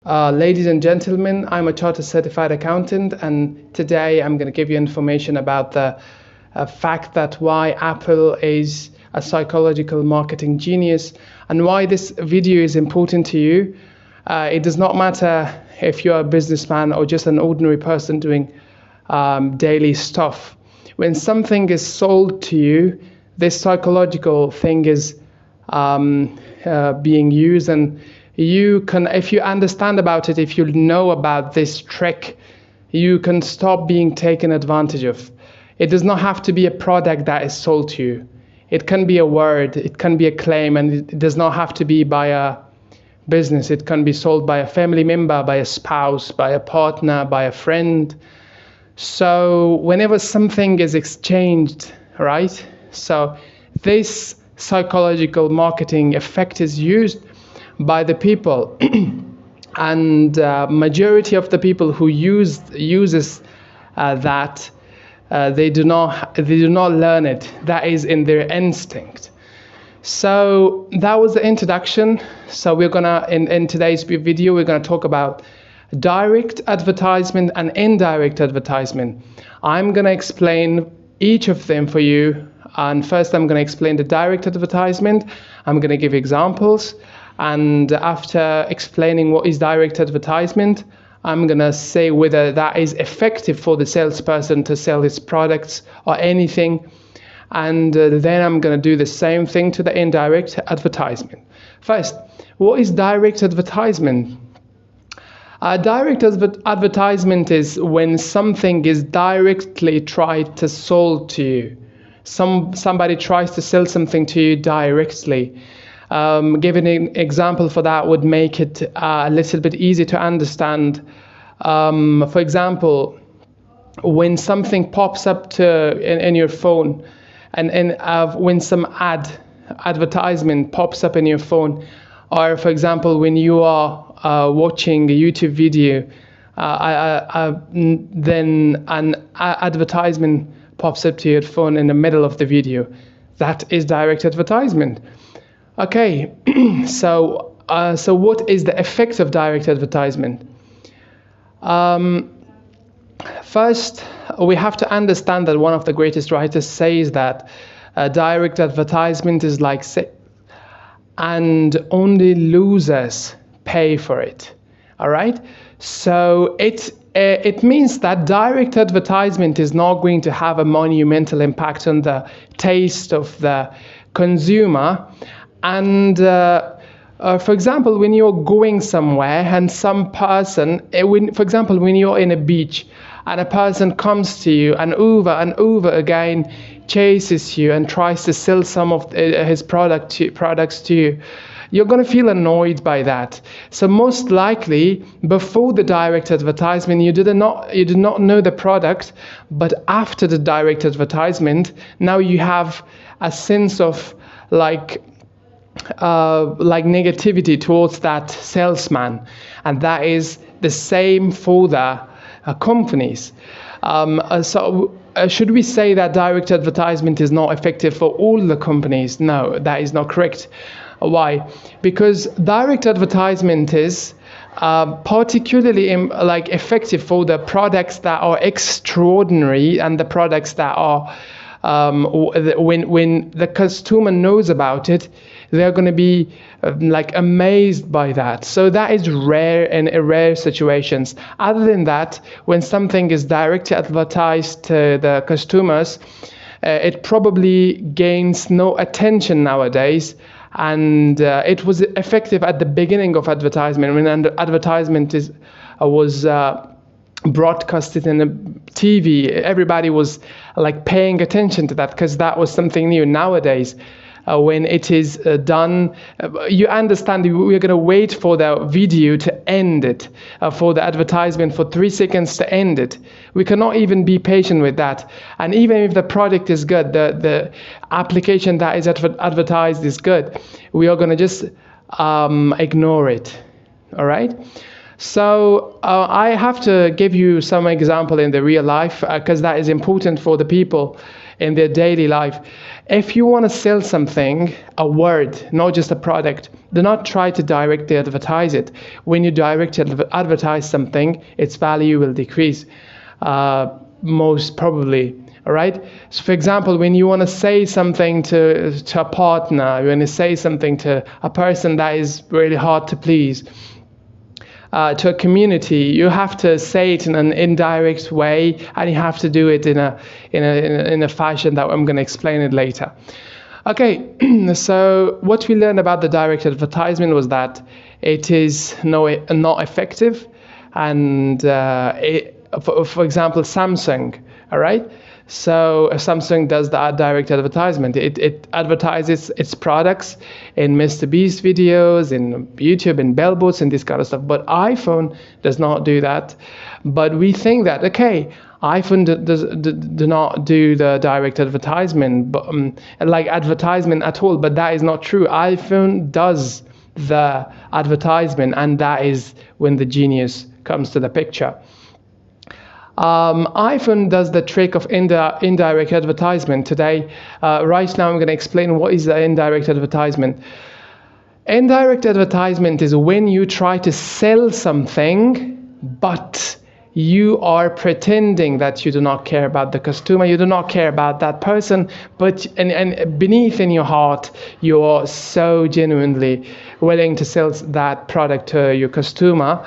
Ladies and gentlemen, I'm a chartered certified accountant, and today I'm going to give you information about the fact that why Apple is a psychological marketing genius and why this video is important to you. It does not matter if you're a businessman or just an ordinary person doing daily stuff. When something is sold to you, this psychological thing is being used, and you can, if you understand about it, if you know about this trick, you can stop being taken advantage of. It does not have to be a product that is sold to you. It can be a word, it can be a claim, and it does not have to be by a business. It can be sold by a family member, by a spouse, by a partner, by a friend. So whenever something is exchanged, right? So this psychological marketing effect is used by the people, and majority of the people who uses that they do not learn it. That is in their instinct. So that was the introduction. So we're gonna in today's video we're gonna talk about direct advertisement and indirect advertisement. I'm gonna explain each of them for you. And first I'm going to explain the direct advertisement. I'm going to give examples. And after explaining what is direct advertisement, I'm going to say whether that is effective for the salesperson to sell his products or anything. And then I'm going to do the same thing to the indirect advertisement. First, what is direct advertisement? Direct advertisement is when something is directly tried to sold to you. Somebody tries to sell something to you directly. Giving an example for that would make it a little bit easy to understand. For example, when something pops up in your phone, and when some advertisement pops up in your phone, or for example, when you are watching a YouTube video, then an advertisement pops up to your phone in the middle of the video. That is direct advertisement. Okay, so what is the effect of direct advertisement? First, we have to understand that one of the greatest writers says that direct advertisement is like sex, and only losers pay for it. All right, so it means that direct advertisement is not going to have a monumental impact on the taste of the consumer. And for example, when you're going somewhere and some person, for example, when you're in a beach and a person comes to you and over again chases you and tries to sell some of his products to you, you're going to feel annoyed by that. So most likely, before the direct advertisement, you did not know the product, but after the direct advertisement, now you have a sense of like negativity towards that salesman, and that is the same for the companies. Should we say that direct advertisement is not effective for all the companies? No, that is not correct. Why? Because direct advertisement is particularly effective for the products that are extraordinary, and the products that are when the customer knows about it, they're going to be amazed by that. So that is rare in rare situations. Other than that, when something is directly advertised to the customers, it probably gains no attention nowadays. And it was effective at the beginning of advertisement, when advertisement was broadcasted in the TV. Everybody was paying attention to that because that was something new. Nowadays, when it is done, you understand we're going to wait for the video to end it, for the advertisement for 3 seconds to end it. We cannot even be patient with that. And even if the product is good, the application that is advertised is good, we are going to just ignore it. All right? So I have to give you some example in the real life because that is important for the people. in their daily life. If you want to sell something, a word, not just a product, do not try to directly advertise it. When you directly advertise something, its value will decrease, most probably. All right. So, for example, when you want to say something to a partner, you want to say something to a person that is really hard to please, to a community, you have to say it in an indirect way, and you have to do it in a fashion that I'm going to explain it later. Okay. So what we learned about the direct advertisement was that it is not effective, and for example, Samsung. All right. So Samsung does the direct advertisement. It advertises its products in Mr. Beast videos, in YouTube, in billboards, and this kind of stuff. But iPhone does not do that. But we think that, okay, iPhone do not do the direct advertisement, but, like advertisement at all. But that is not true. iPhone does the advertisement, and that is when the genius comes to the picture. iPhone does the trick of indirect advertisement today. Right now I'm going to explain what is the indirect advertisement. Indirect advertisement is when you try to sell something, but you are pretending that you do not care about the customer, you do not care about that person, but and beneath in your heart, you are so genuinely willing to sell that product to your customer.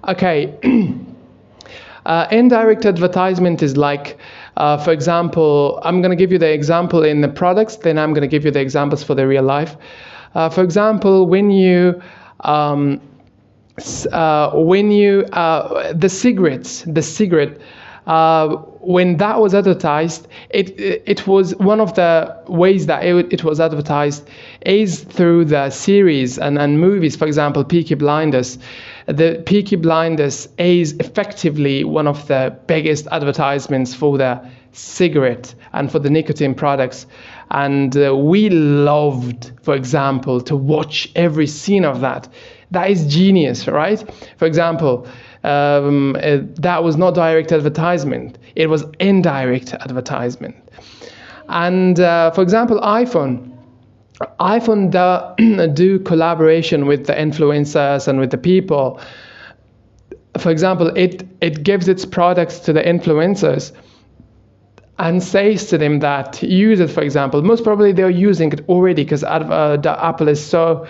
Okay. Indirect advertisement is like, for example, I'm going to give you the example in the products, then I'm going to give you the examples for the real life. For example, the cigarette, when that was advertised, it was one of the ways that it was advertised is through the series and movies. For example, Peaky Blinders. The Peaky Blinders is effectively one of the biggest advertisements for the cigarette and for the nicotine products. And we loved, for example, to watch every scene of that. That is genius, right? For example, that was not direct advertisement. It was indirect advertisement. And for example, iPhone do collaboration with the influencers and with the people. For example, it gives its products to the influencers and says to them that use it. For example, most probably they're using it already because Apple is so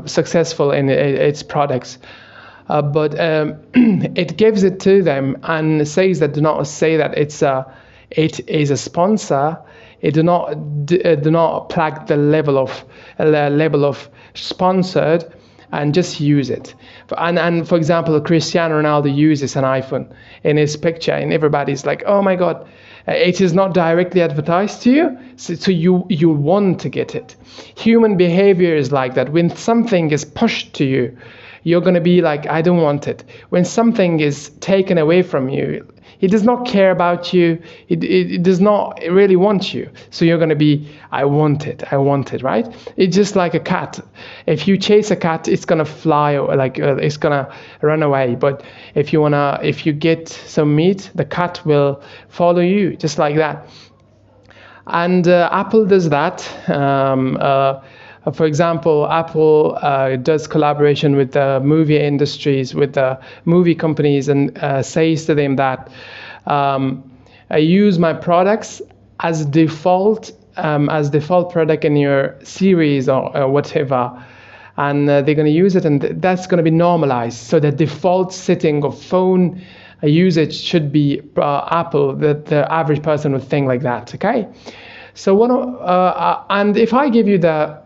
successful in its products. But it gives it to them and says that do not say that it is a sponsor. It do not plug the level of sponsored, and just use it. And for example, Cristiano Ronaldo uses an iPhone in his picture, and everybody's like, oh my God, it is not directly advertised to you, so you want to get it. Human behavior is like that. When something is pushed to you, you're going to be like, I don't want it. When something is taken away from you, it does not care about you. It does not really want you. So you're going to be, I want it, right? It's just like a cat. If you chase a cat, it's going to fly, it's going to run away. But if you get some meat, the cat will follow you, just like that. And Apple does that. For example, Apple does collaboration with the movie industries, with the movie companies, and says to them that I use my products as default product in your series or whatever, and they're going to use it, and that's going to be normalized. So the default setting of phone usage should be Apple. The average person would think like that. Okay. So and if I give you the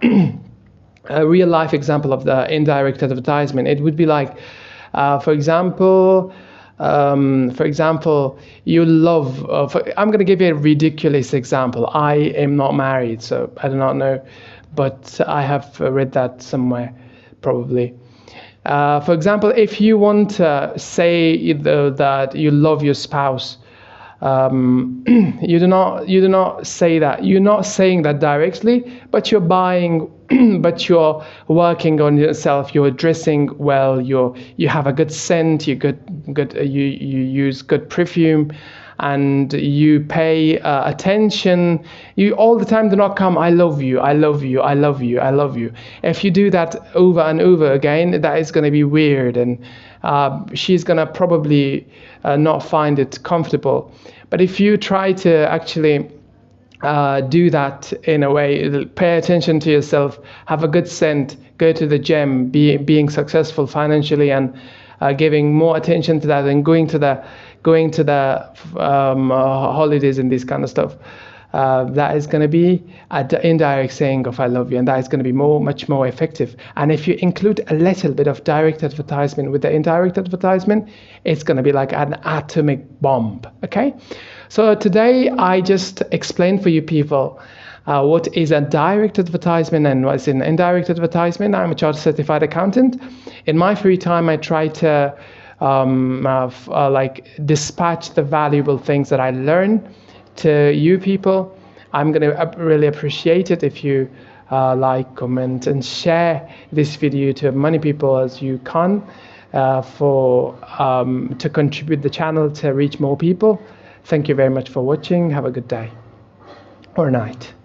real life example of the indirect advertisement, it would be like, for example, you love. I'm going to give you a ridiculous example. I am not married, so I do not know, but I have read that somewhere, probably. For example, if you want to say that you love your spouse. You do not say that. You're not saying that directly, but you're but you're working on yourself. You're dressing well. You have a good scent. You use good perfume, and you pay attention, you all the time do not come, I love you, I love you, I love you, I love you. If you do that over and over again, that is going to be weird, and she's going to probably not find it comfortable. But if you try to actually do that in a way, pay attention to yourself, have a good scent, go to the gym, being successful financially, and giving more attention to that, and going to the holidays and this kind of stuff. That is going to be an indirect saying of I love you, and that is going to be much more effective. And if you include a little bit of direct advertisement with the indirect advertisement, it's going to be like an atomic bomb. Okay, so today I just explained for you people what is a direct advertisement and what is an indirect advertisement. I'm a chartered certified accountant. In my free time, I try to dispatch the valuable things that I learn to you people. I'm going to really appreciate it if you like, comment, and share this video to as many people as you can to contribute the channel to reach more people. Thank you very much for watching. Have a good day or night.